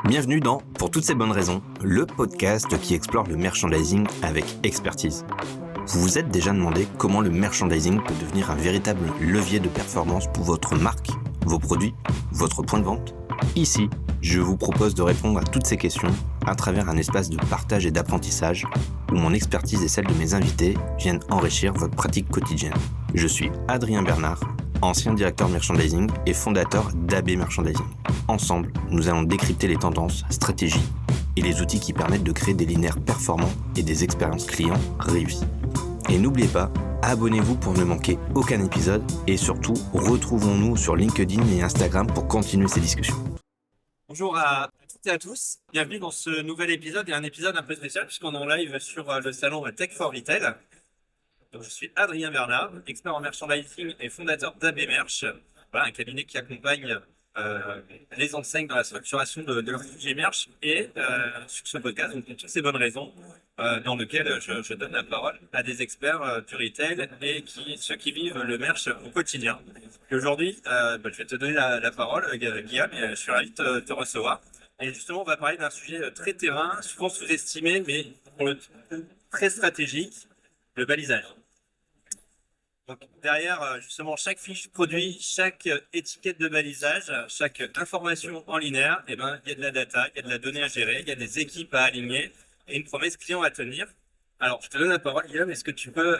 Bienvenue dans Pour toutes ces bonnes raisons, le podcast qui explore le merchandising avec expertise. Vous vous êtes déjà demandé comment le merchandising peut devenir un véritable levier de performance pour votre marque, vos produits, votre point de vente ? Ici, je vous propose de répondre à toutes ces questions à travers un espace de partage et d'apprentissage où mon expertise et celle de mes invités viennent enrichir votre pratique quotidienne. Je suis Adrien Bernard, ancien directeur merchandising et fondateur d'AB Merchandising. Ensemble, nous allons décrypter les tendances, stratégies et les outils qui permettent de créer des linéaires performants et des expériences clients réussies. Et n'oubliez pas, abonnez-vous pour ne manquer aucun épisode et surtout, retrouvons-nous sur LinkedIn et Instagram pour continuer ces discussions. Bonjour à toutes et à tous, bienvenue dans ce nouvel épisode et un épisode un peu spécial puisqu'on est en live sur le salon Tech for Retail. Donc, je suis Adrien Bernard, expert en merchandising et fondateur d'AB Merch, voilà, un cabinet qui accompagne les enseignes dans la structuration de leur sujet merch et sur ce podcast, donc, pour toutes ces bonnes raisons, dans lequel je donne la parole à des experts du retail et ceux qui vivent le merch au quotidien. Et aujourd'hui, je vais te donner la parole, Guillaume, et je suis ravi de te recevoir. Et justement, on va parler d'un sujet très terrain, souvent sous-estimé, mais pour le très stratégique, le balisage. Donc derrière justement chaque fiche produit, chaque étiquette de balisage, chaque information en linéaire, il y a de la data, il y a de la donnée à gérer, il y a des équipes à aligner et une promesse client à tenir. Alors je te donne la parole, Guillaume, est-ce que tu peux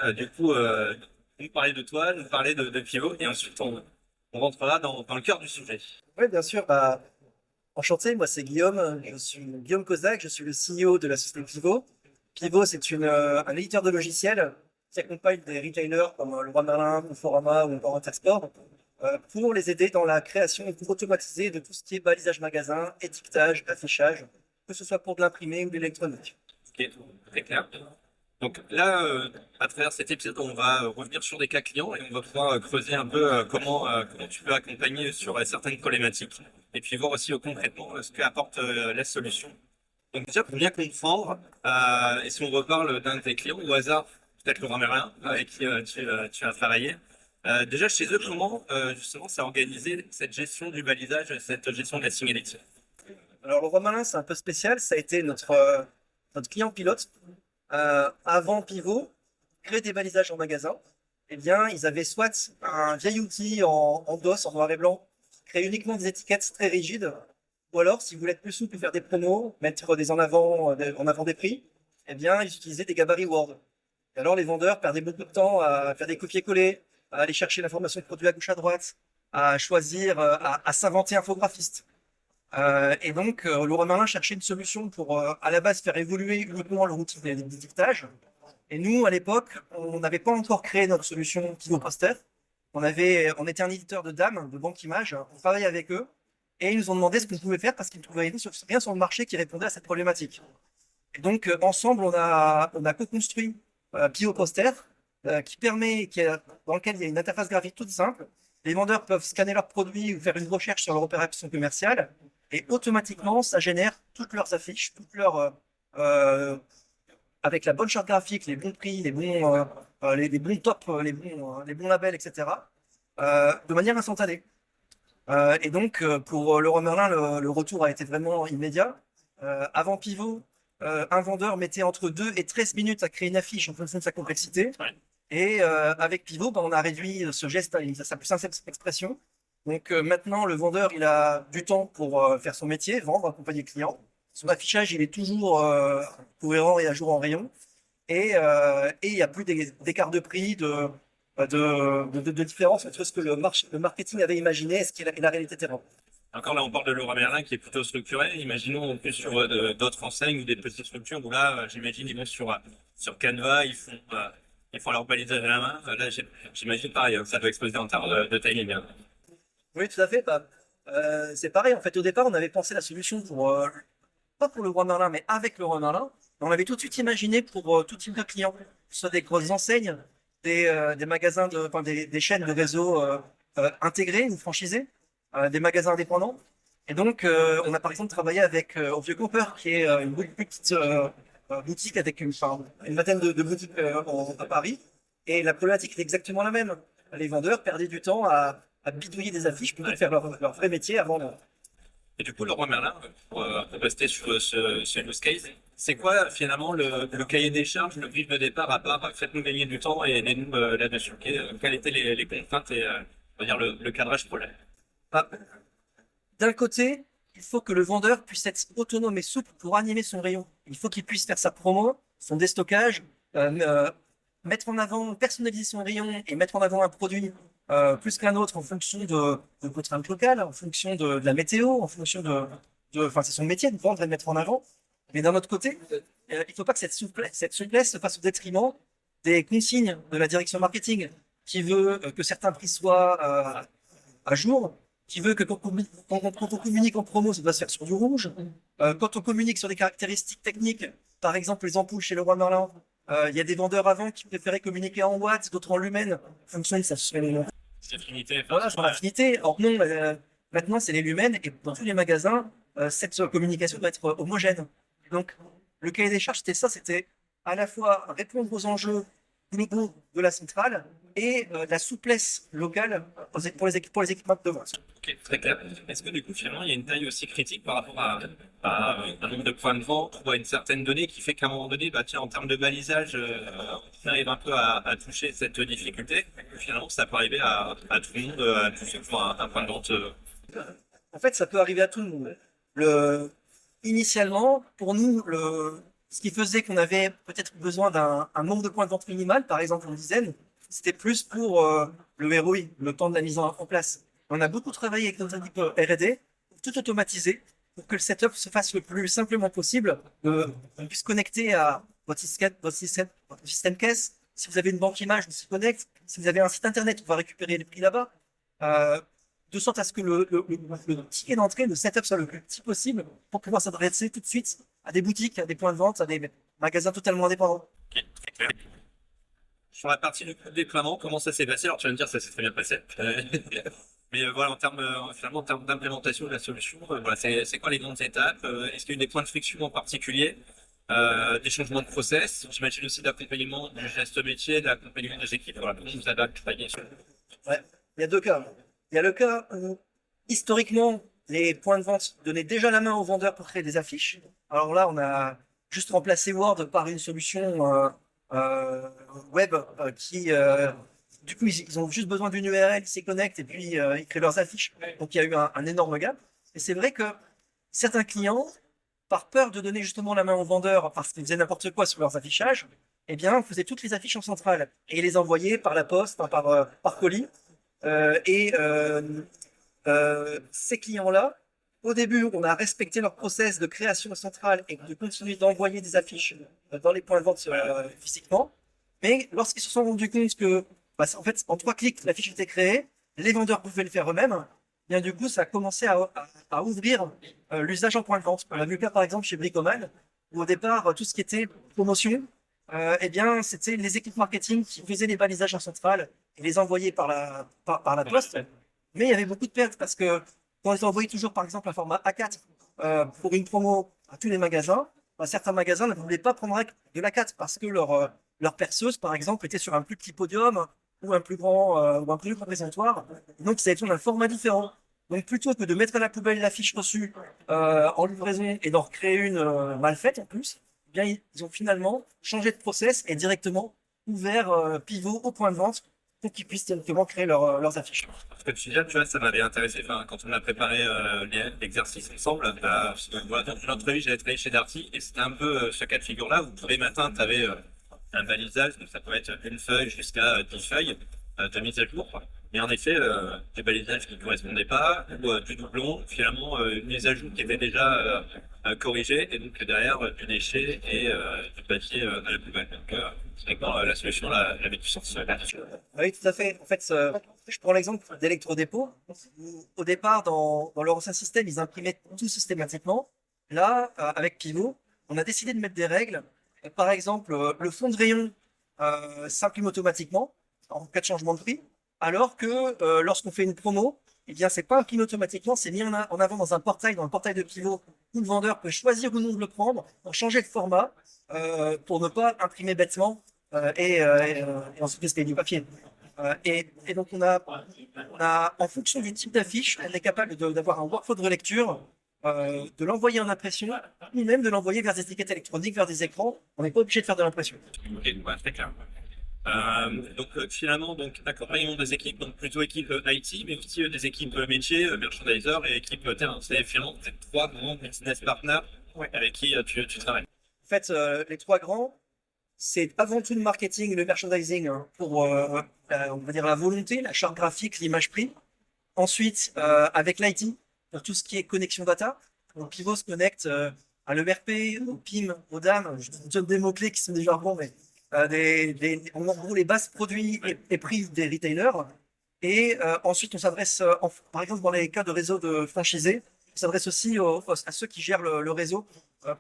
nous parler de toi, nous parler de Pivot et ensuite on rentrera dans le cœur du sujet. Oui, bien sûr. Enchanté, moi c'est Guillaume, je suis Guillaume Kozak, je suis le CEO de la société Pivot. Pivot, c'est un éditeur de logiciels qui accompagne des retailers comme Leroy Merlin, Conforama ou encore Intersport pour les aider dans la création et pour automatiser de tout ce qui est balisage magasin, étiquetage, affichage, que ce soit pour de l'imprimé ou de l'électronique. Ok, très clair. Donc là, à travers cet épisode, on va revenir sur des cas clients et on va pouvoir creuser un peu comment tu peux accompagner sur certaines problématiques et puis voir aussi concrètement ce qu'apporte la solution. Donc déjà, pour bien comprendre, et si on reparle d'un de tes clients au hasard, peut-être Leroy Merlin, avec qui tu as travaillé. Déjà, chez eux, comment justement c'est organisé cette gestion du balisage, cette gestion de la signalétique? Alors, Leroy Merlin, c'est un peu spécial. Ça a été notre client pilote. Avant Pivot, créer des balisages en magasin, eh bien, ils avaient soit un vieil outil en DOS, en noir et blanc, qui crée uniquement des étiquettes très rigides, ou alors, si vous voulez être plus souple et faire des promos, mettre des en avant des prix, eh bien, ils utilisaient des gabarits Word. Et alors, les vendeurs perdaient beaucoup de temps à faire des copier-coller, à aller chercher l'information de produit à gauche à droite, à choisir, à s'inventer infographiste. Et donc, Leroy Merlin cherchait une solution pour, à la base, faire évoluer uniquement leur outil d'étiquetage. Et nous, à l'époque, on n'avait pas encore créé notre solution Pivot Poster. On était un éditeur de DAM, de banque image. On travaillait avec eux. Et ils nous ont demandé ce qu'on pouvait faire parce qu'ils ne trouvaient rien sur le marché qui répondait à cette problématique. Et donc, ensemble, on a co-construit Pivot Poster, dans lequel il y a une interface graphique toute simple. Les vendeurs peuvent scanner leurs produits ou faire une recherche sur leur opération commerciale et automatiquement, ça génère toutes leurs affiches, avec la bonne charte graphique, les bons prix, les bons tops, les bons labels, etc. De manière instantanée. Et donc, pour Leroy Merlin, le retour a été vraiment immédiat. Avant Pivot, un vendeur mettait entre 2 et 13 minutes à créer une affiche en fonction de sa complexité. Ouais. Et avec Pivot, on a réduit ce geste à sa plus simple expression. Donc maintenant, le vendeur, il a du temps pour faire son métier, vendre, accompagner le client. Son affichage, il est toujours cohérent et à jour en rayon. Et il n'y a plus d'écart de prix, de différence entre ce que le marketing avait imaginé et la réalité terrain. Encore là, on parle de Leroy Merlin qui est plutôt structuré. Imaginons en plus sur d'autres enseignes ou des petites structures où là, j'imagine, ils vont sur Canva, ils font leur balisage à la main. Là, j'imagine pareil, ça doit exploser en termes de timing. Oui, tout à fait. C'est pareil. En fait, au départ, on avait pensé la solution pas pour Leroy Merlin, mais avec Leroy Merlin. On avait tout de suite imaginé pour tout type de clients, que ce soit des grosses enseignes, des magasins, des chaînes de réseaux intégrées ou franchisées, des magasins indépendants. Et donc, on a par exemple travaillé avec Au Vieux Campeur, qui est une petite boutique avec une vingtaine de boutiques à Paris. Et la problématique est exactement la même. Les vendeurs perdaient du temps à bidouiller des affiches plutôt que faire leur vrai métier avant. Et du coup, Leroy Merlin, pour rester sur ce use case, c'est quoi finalement le cahier des charges, le brief de départ, à part faites-nous gagner du temps et aidez-nous là-dessus? Quelles étaient les contraintes et on va dire le cadrage projet? Bah, d'un côté, il faut que le vendeur puisse être autonome et souple pour animer son rayon. Il faut qu'il puisse faire sa promo, son déstockage, mettre en avant, personnaliser son rayon et mettre en avant un produit plus qu'un autre en fonction de contraintes locales, en fonction de la météo, en fonction enfin, c'est son métier de vendre et de mettre en avant. Mais d'un autre côté, il ne faut pas que cette souplesse se fasse au détriment des consignes de la direction marketing qui veut que certains prix soient à jour, qui veut que quand on communique en promo, ça doit se faire sur du rouge. Quand on communique sur des caractéristiques techniques, par exemple les ampoules chez Leroy Merlin, il y a des vendeurs avant qui préféraient communiquer en watts, d'autres en lumens. Fonction, ça se fait. C'est affinité. Voilà, sur l'affinité. Or non, maintenant c'est les lumens et dans tous les magasins, cette communication doit être homogène. Donc le cahier des charges, c'était ça, c'était à la fois répondre aux enjeux globaux de la centrale et de la souplesse locale pour les équipements de vente. Ok, très clair. Est-ce que du coup, finalement, il y a une taille aussi critique par rapport à un nombre de points de vente ou à une certaine donnée qui fait qu'à un moment donné, bah, tiens, en termes de balisage, on arrive un peu à toucher cette difficulté. Finalement, ça peut arriver à tout le monde, à tous ceux qui ont un point de vente. En fait, ça peut arriver à tout le monde. Initialement, pour nous, ce qui faisait qu'on avait peut-être besoin d'un nombre de points de vente minimal, par exemple une dizaine, c'était plus pour le ROI, le temps de la mise en place. On a beaucoup travaillé avec notre équipe R&D pour tout automatiser, pour que le setup se fasse le plus simplement possible, qu'on puisse connecter à votre système caisse. Si vous avez une banque image, on s'y connecte. Si vous avez un site internet, on va récupérer les prix là-bas. De sorte à ce que le ticket d'entrée, le setup soit le plus petit possible pour pouvoir s'adresser tout de suite à des boutiques, à des points de vente, à des magasins totalement indépendants. Ok, très clair. Sur la partie du déploiement, comment ça s'est passé? Alors tu vas me dire ça s'est très bien passé. Mais voilà, finalement, en termes d'implémentation de la solution, voilà, c'est quoi les grandes étapes? Est-ce qu'il y a eu des points de friction en particulier? Des changements de process? J'imagine aussi d'accompagnement du geste métier, d'accompagnement des équipes. Voilà, comment vous accompagnez? Ouais, il y a deux cas. Il y a le cas où, historiquement, les points de vente donnaient déjà la main aux vendeurs pour créer des affiches. Alors là, on a juste remplacé Word par une solution web qui, du coup, ils ont juste besoin d'une URL, ils s'y connectent et puis ils créent leurs affiches. Donc il y a eu un énorme gap. Et c'est vrai que certains clients, par peur de donner justement la main aux vendeurs parce qu'ils faisaient n'importe quoi sur leurs affichages, eh bien, faisaient toutes les affiches en centrale et les envoyaient par la poste, par colis. Ces clients-là, au début, on a respecté leur process de création centrale et de continuer d'envoyer des affiches dans les points de vente physiquement. Mais lorsqu'ils se sont rendus compte que, en fait, en 3 clics, l'affiche était créée, les vendeurs pouvaient le faire eux-mêmes. Bien du coup, ça a commencé à ouvrir l'usage en point de vente. On a vu le cas, par exemple, chez Bricoman, où au départ, tout ce qui était promotion, eh bien, c'était les équipes marketing qui faisaient les balisages en centrale et les envoyaient par la poste. Mais il y avait beaucoup de pertes parce que quand on les envoyait toujours, par exemple, un format A4 pour une promo à tous les magasins, certains magasins ne voulaient pas prendre de l'A4 parce que leur perceuse, par exemple, était sur un plus petit podium ou un plus grand présentoir. Donc, ça a été un format différent. Donc, plutôt que de mettre à la poubelle la fiche reçue en livraison et d'en recréer une mal faite en plus, eh bien, ils ont finalement changé de process et directement ouvert pivot au point de vente pour qu'ils puissent directement créer leurs affiches. Ce que tu dis, tu vois, ça m'avait intéressé. Enfin, quand on a préparé l'exercice ensemble, voilà, dans une entrevue, j'avais travaillé chez Darty et c'était un peu ce cas de figure-là où tous les matins, tu avais un balisage, donc ça pouvait être une feuille jusqu'à 10 feuilles de mise à jour. Mais en effet, des balisages qui ne correspondaient pas, ou du doublon, finalement, une mise à jour qui était déjà corrigée, et donc derrière, du déchet et du papier à la poubelle. Donc, c'est que la solution, là, elle avait du sens. Oui, tout à fait. En fait, je prends l'exemple d'électrodépôt. Au départ, dans leur ancien système, ils imprimaient tout systématiquement. Là, avec Pivot, on a décidé de mettre des règles. Par exemple, le fond de rayon s'imprime automatiquement en cas de changement de prix, alors que lorsqu'on fait une promo, eh bien, c'est pas imprimé automatiquement, c'est mis en avant dans le portail de Pivot, où le vendeur peut choisir ou non de le prendre, pour changer de format, pour ne pas imprimer bêtement et ensuite payer du papier. Et donc on a, en fonction du type d'affiche, on est capable d'avoir un workflow de relecture de l'envoyer en impression, ou même de l'envoyer vers des étiquettes électroniques, vers des écrans. On n'est pas obligé de faire de l'impression. Ok, ouais, très clair. Finalement, accompagnement des équipes, donc plutôt équipe IT, mais aussi des équipes métiers, merchandiser et équipe terrain. C'est finalement ces trois grands business partners avec qui tu travailles. En fait, les trois grands, c'est avant tout le marketing et le merchandising hein, pour, on va dire, la volonté, la charte graphique, l'image prix. Ensuite, avec l'IT, pour tout ce qui est connexion data. Donc, Pivot se connecte à l'ERP, au PIM, au DAM. Je donne des mots-clés qui sont déjà bons, mais en gros, les bases produits et prix des retailers. Et ensuite, on s'adresse, par exemple, dans les cas de réseau de franchisés, on s'adresse aussi à ceux qui gèrent le réseau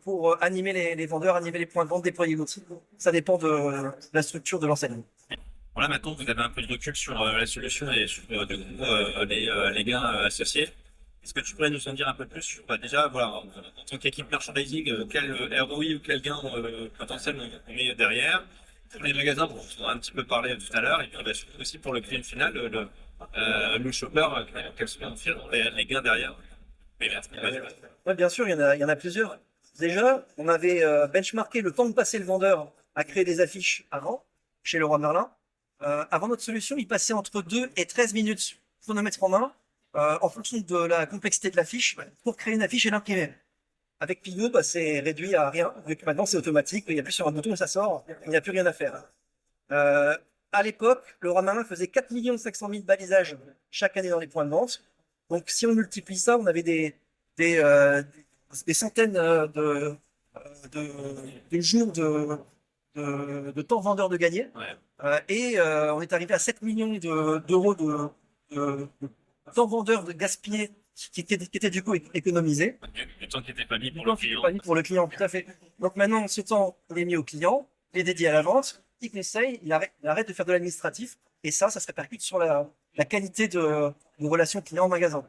pour animer les vendeurs, animer les points de vente, déployer l'outil. Ça dépend de la structure de l'enseigne. Voilà, maintenant vous avez un peu de recul sur la solution et sur les gains associés. Est-ce que tu pourrais nous en dire un peu plus sur déjà, voilà, en tant qu'équipe merchandising, quel ROI ou quel gain potentiel on met derrière? Pour les magasins, on en a un petit peu parlé tout à l'heure, et puis surtout aussi pour le client final, le shopper, quels sont finalement les gains derrière? Oui, bien sûr, il y en a plusieurs. Déjà, on avait benchmarké le temps de passer le vendeur à créer des affiches avant, chez Leroy Merlin. Avant notre solution, il passait entre 2 et 13 minutes chronomètre en main, en fonction de la complexité de l'affiche, pour créer une affiche et l'imprimer. Avec Pivot, c'est réduit à rien, vu que maintenant c'est automatique, il y a plus sur un bouton et ça sort, il n'y a plus rien à faire. À l'époque, Leroy Merlin faisait 4 500 000 balisages chaque année dans les points de vente. Donc si on multiplie ça, on avait des centaines de jours de temps vendeur de gagner. Et on est arrivé à 7 millions d'euros de temps vendeur de gaspillé qui était du coup économisé. Du temps qui n'était pas mis pour le client. Pour le client, tout à fait. Donc maintenant, ce temps, il est mis au client, il est dédié à la vente, il essaye, il arrête de faire de l'administratif, et ça se répercute sur la qualité de relations client en magasin.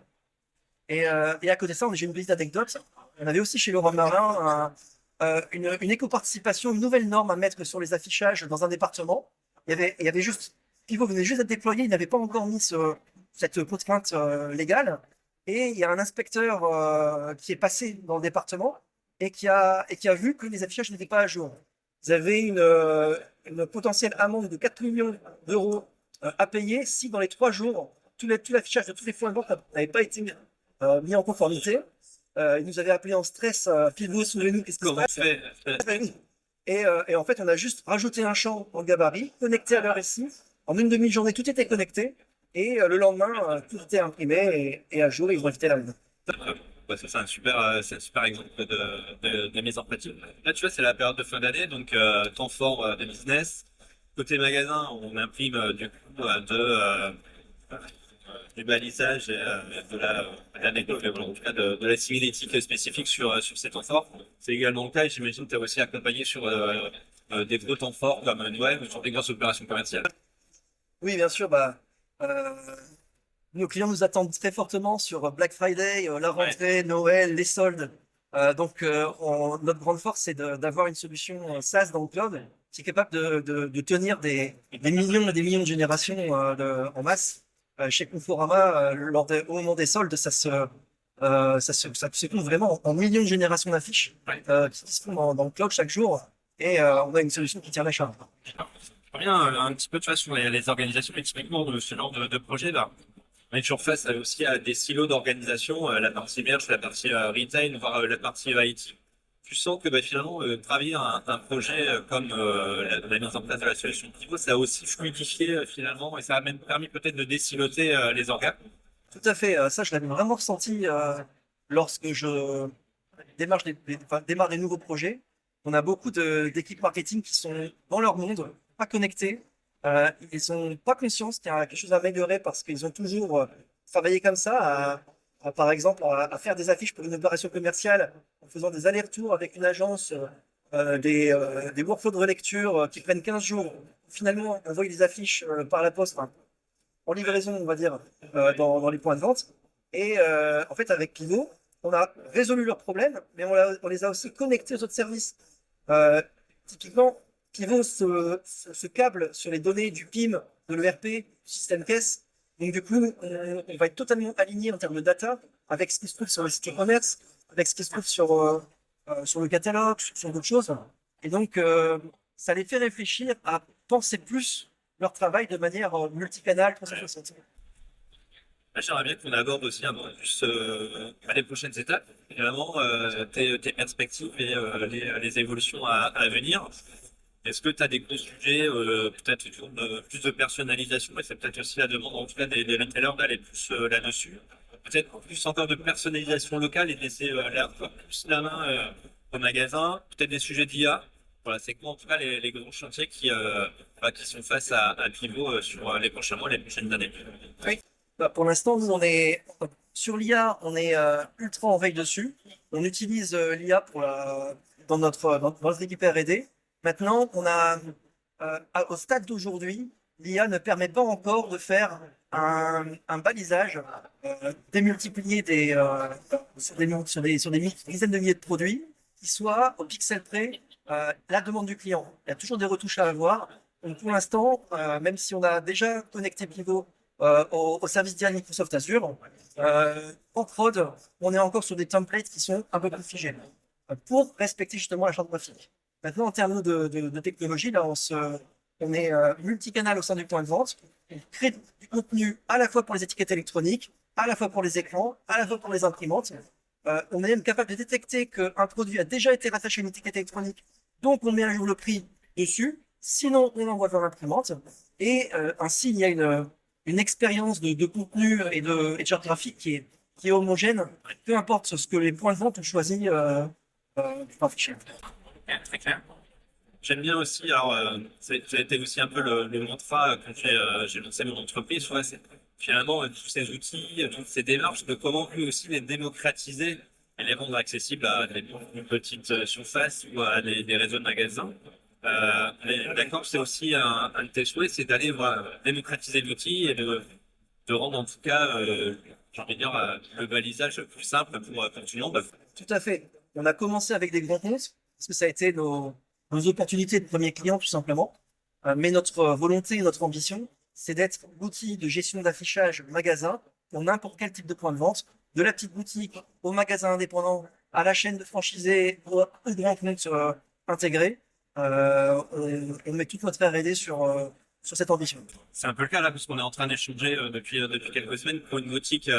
Et à côté de ça, j'ai une petite anecdote. On avait aussi chez Leroy Merlin une éco-participation, une nouvelle norme à mettre sur les affichages dans un département. Il y avait juste, Pivot venait juste d'être déployé, il n'avait pas encore mis cette contrainte légale. Et il y a un inspecteur qui est passé dans le département et qui a vu que les affichages n'étaient pas à jour. Vous avez une potentielle amende de 4 millions d'euros à payer si dans les 3 jours, tout l'affichage de tous les points de vente n'avait pas été mis en conformité. Il nous avait appelé en stress, Pivot, souvenez-nous, qu'est-ce qui se passe? Et en fait, on a juste rajouté un champ en gabarit, connecté à leur RSI. En une demi-journée, tout était connecté. Et le lendemain, tout était imprimé et à jour, ils ont évité la mine. C'est un super exemple de mise en pratique. Là, tu vois, c'est la période de fin d'année, donc temps fort de business. Côté magasin, on imprime du coup du balisage et de la signalétique spécifique sur ces temps forts. C'est également le cas, et j'imagine que tu as aussi accompagné sur des gros temps forts comme Noël ou sur des grosses opérations commerciales. Oui, bien sûr. Nos clients nous attendent très fortement sur Black Friday, la rentrée, Noël, les soldes. Notre grande force, c'est d'avoir une solution SaaS dans le cloud qui est capable de tenir des millions et des millions de générations en masse. Chez Conforama, au moment des soldes, ça se compte vraiment en millions de générations d'affiches qui se font dans le cloud chaque jour. Et on a une solution qui tient la charge. Je reviens un petit peu sur les organisations, mais typiquement de ce genre de projet. On est toujours face aussi à des silos d'organisation, la partie merch, la partie retail, voire la partie IT. Tu sens que finalement, travailler un projet comme la mise en place de la solution Pivot, ça a aussi fluidifié finalement, et ça a même permis peut-être de désiloter les organes. Tout à fait. Ça, je l'avais vraiment ressenti lorsque je démarre des nouveaux projets. On a beaucoup d'équipes marketing qui sont dans leur monde, pas connectés. Ils n'ont pas conscience qu'il y a quelque chose à améliorer parce qu'ils ont toujours travaillé comme ça, par exemple, à faire des affiches pour une opération commerciale en faisant des allers-retours avec une agence, des workflows de relecture qui prennent 15 jours. Finalement, on envoie des affiches par la poste, en livraison, on va dire, dans les points de vente. Et en fait, avec Pivot, on a résolu leurs problèmes, mais on les a aussi connectés aux autres services. Typiquement, Pivot se câble sur les données du PIM, de l'ERP, du système caisse. Donc du coup, on va être totalement aligné en termes de data avec ce qui se trouve sur le site e-commerce, avec ce qui se trouve sur le catalogue, sur d'autres choses. Et donc, ça les fait réfléchir à penser plus leur travail de manière multicanal 360. J'aimerais bien qu'on aborde aussi un peu plus les prochaines étapes, évidemment, tes perspectives et les évolutions à venir. Est-ce que tu as des gros sujets, peut-être autour de plus de personnalisation, et c'est peut-être aussi la demande en tout cas des retailers d'aller plus là-dessus. Peut-être plus encore de personnalisation locale et de laisser plus la main au magasin, peut-être des sujets d'IA. Voilà, c'est quoi en tout cas les grands chantiers qui sont face à Pivot sur les prochains mois, les prochaines années. Oui. Bah, pour l'instant, nous, on est sur l'IA, on est ultra en veille dessus. On utilise l'IA dans notre équipe R&D. Maintenant, au stade d'aujourd'hui, l'IA ne permet pas encore de faire un balisage démultiplié sur des dizaines de milliers de produits qui soit au pixel près la demande du client. Il y a toujours des retouches à avoir. Donc pour l'instant, même si on a déjà connecté Pivot au service direct Microsoft Azure, en prod, on est encore sur des templates qui sont un peu plus figés pour respecter justement la charte graphique. Maintenant, en termes de technologie, là, on est multicanal au sein du point de vente. On crée du contenu à la fois pour les étiquettes électroniques, à la fois pour les écrans, à la fois pour les imprimantes. On est même capable de détecter qu'un produit a déjà été rattaché à une étiquette électronique, donc on met à jour le prix dessus. Sinon, on l'envoie vers l'imprimante. Et ainsi, il y a une expérience de contenu et de charte graphique qui est homogène, peu importe ce que les points de vente ont choisi pour afficher. Très clair. J'aime bien aussi, alors ça a été aussi un peu le mantra quand j'ai lancé mon entreprise, c'est finalement tous ces outils, toutes ces démarches, de comment plus aussi les démocratiser et les rendre accessibles à des plus petites surfaces ou à des réseaux de magasins. D'accord, c'est aussi un de tes souhaits, c'est d'aller démocratiser l'outil et de rendre en tout cas, j'ai envie de dire, le balisage plus simple pour tout le monde. Tout à fait. On a commencé avec des grands comptes, parce que ça a été nos opportunités de premier client, tout simplement. Mais notre volonté et notre ambition, c'est d'être l'outil de gestion d'affichage magasin pour n'importe quel type de point de vente, de la petite boutique au magasin indépendant, à la chaîne de franchisés, au grand compte intégré. On met toute notre R&D sur cette ambition. C'est un peu le cas là, parce qu'on est en train d'échanger depuis quelques semaines pour une boutique,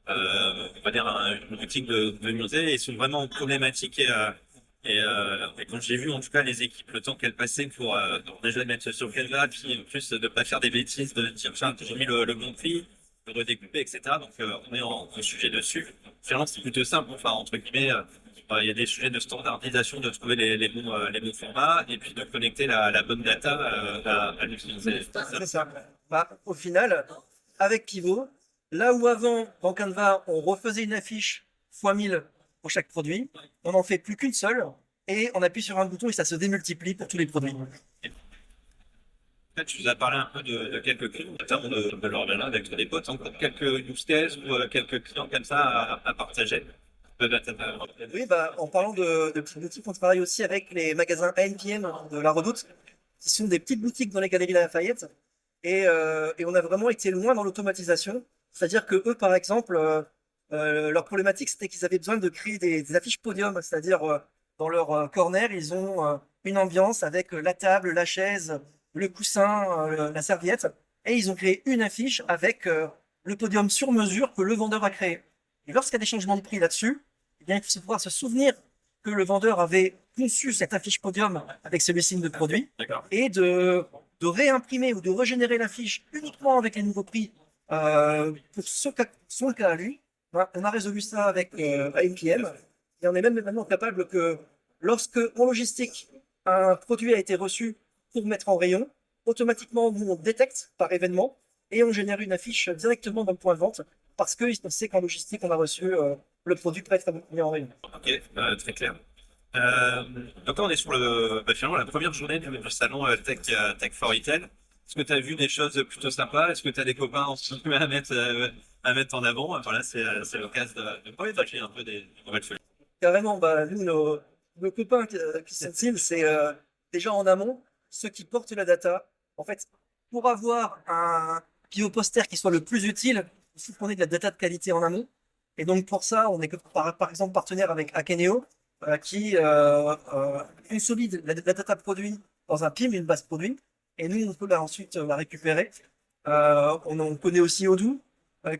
on va dire une boutique de musée, et ils sont vraiment problématiques et quand j'ai vu en tout cas les équipes, le temps qu'elles passaient pour déjà mettre sur Canva, puis en plus de pas faire des bêtises, de dire tiens j'ai mis le bon prix, de redécouper, etc. Donc on est en sujet dessus. Finalement c'est plutôt simple, enfin entre guillemets. Il y a des sujets de standardisation, de trouver les bons formats et puis de connecter la bonne data à l'utiliser. C'est ça. Bah, au final, avec Pivot, là où avant, dans Canva, on refaisait une affiche x 1000 pour chaque produit, on n'en fait plus qu'une seule et on appuie sur un bouton et ça se démultiplie pour tous les produits. Tu nous as parlé un peu de quelques clients, notamment de l'Orléans avec des potes, encore quelques use cases ou quelques clients comme ça à partager. Oui, bah, en parlant de petites boutiques, on travaille aussi avec les magasins ANPM de La Redoute, qui sont des petites boutiques dans les Galeries Lafayette. Et on a vraiment été loin dans l'automatisation. C'est-à-dire que eux, par exemple, leur problématique, c'était qu'ils avaient besoin de créer des affiches podium. C'est-à-dire, dans leur corner, ils ont une ambiance avec la table, la chaise, le coussin, la serviette. Et ils ont créé une affiche avec le podium sur mesure que le vendeur a créé. Et lorsqu'il y a des changements de prix là-dessus, eh bien, il faut pouvoir se souvenir que le vendeur avait conçu cette affiche podium avec ce listing de produits et de réimprimer ou de régénérer l'affiche uniquement avec les nouveaux prix pour son cas à lui. Voilà, on a résolu ça avec ANPM et on est même maintenant capable que lorsque en logistique, un produit a été reçu pour mettre en rayon, automatiquement nous on détecte par événement et on génère une affiche directement dans le point de vente parce qu'on sait qu'en logistique, on a reçu le produit prêt à mis en rayon. Ok, très clair. Donc là, on est sur finalement la première journée du salon Tech for Retail. Est-ce que tu as vu des choses plutôt sympas? Est-ce que tu as des copains à mettre en avant? Voilà, c'est l'occasion de partager un peu des nouvelles folies. Carrément, bah, nous, nos copains qui sont cibles, c'est déjà en amont, ceux qui portent la data. En fait, pour avoir un pivot poster qui soit le plus utile, il faut qu'on ait de la data de qualité en amont. Et donc pour ça, on est par exemple partenaire avec Akeneo, qui consolide la data produit dans un PIM, une base produit, et nous on peut ensuite la récupérer. On connaît aussi Odoo,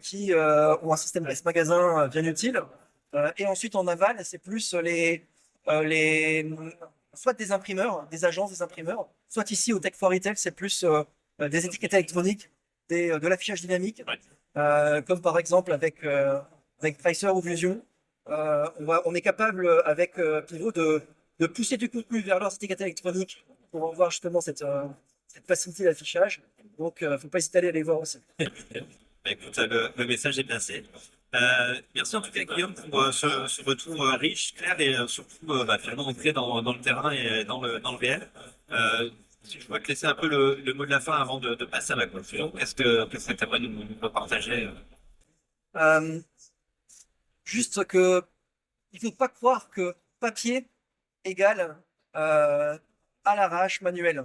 qui ont un système de magasin bien utile. Et ensuite en aval, c'est plus soit des imprimeurs, des agences des imprimeurs, soit ici au Tech for Retail, c'est plus des étiquettes électroniques, de l'affichage dynamique, comme par exemple avec Pfizer ou Fusion. On est capable avec Pivot de pousser du contenu vers leurs étiquettes électroniques pour avoir justement cette facilité d'affichage. Donc, faut pas hésiter à aller voir aussi. Écoute, le message est passé. Merci en tout cas Guillaume pour ce retour riche, clair et surtout finalement entrer dans le terrain et dans le réel. Si je pourrais te laisser un peu le mot de la fin avant de passer à la conclusion, qu'est-ce que tu aimerais nous partager? Juste que il faut pas croire que papier égale à l'arrache manuel.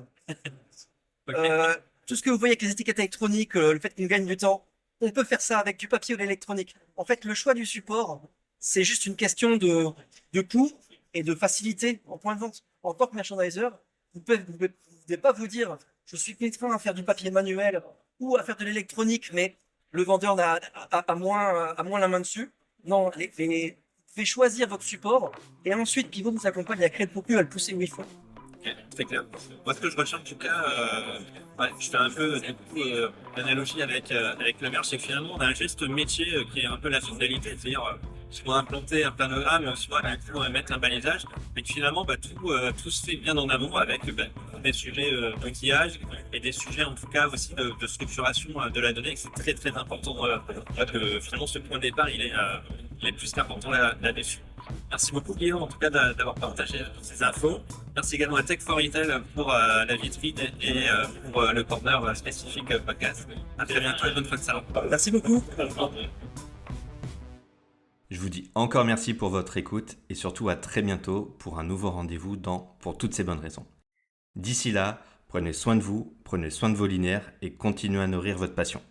Okay. Tout ce que vous voyez avec les étiquettes électroniques, le fait qu'on gagne du temps, on peut faire ça avec du papier ou de l'électronique. En fait, le choix du support, c'est juste une question de coût et de facilité en point de vente. En tant que merchandiser, vous ne devez pas vous dire je suis contraint à faire du papier manuel ou à faire de l'électronique, mais le vendeur a moins la main dessus. Non, vous devez choisir votre support et ensuite Pivot vous accompagne à créer le contenu, à le pousser où il faut. Ok, très clair. Moi, ce que je recherche en tout cas, je fais un peu l'analogie avec le merch, c'est que finalement, on a un geste métier qui est un peu la finalité, c'est-à-dire soit implanter un planogramme, soit du coup, mettre un balisage, mais que finalement, tout se fait bien en amont avec des sujets d'outillage et des sujets en tout cas aussi de structuration de la donnée, que c'est très très important que finalement ce point de départ, il est plus qu'important là-dessus. Merci beaucoup Guillaume en tout cas d'avoir partagé toutes ces infos. Merci également à Tech for Retail pour la vitrine et pour le corner spécifique podcast. À très bientôt et bonne fin de salon. Merci beaucoup. Je vous dis encore merci pour votre écoute et surtout à très bientôt pour un nouveau rendez-vous dans Pour toutes ces bonnes raisons. D'ici là, prenez soin de vous, prenez soin de vos linéaires et continuez à nourrir votre passion.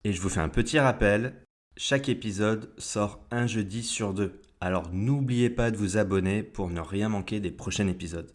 Et je vous fais un petit rappel, chaque épisode sort un jeudi sur 2. Alors n'oubliez pas de vous abonner pour ne rien manquer des prochains épisodes.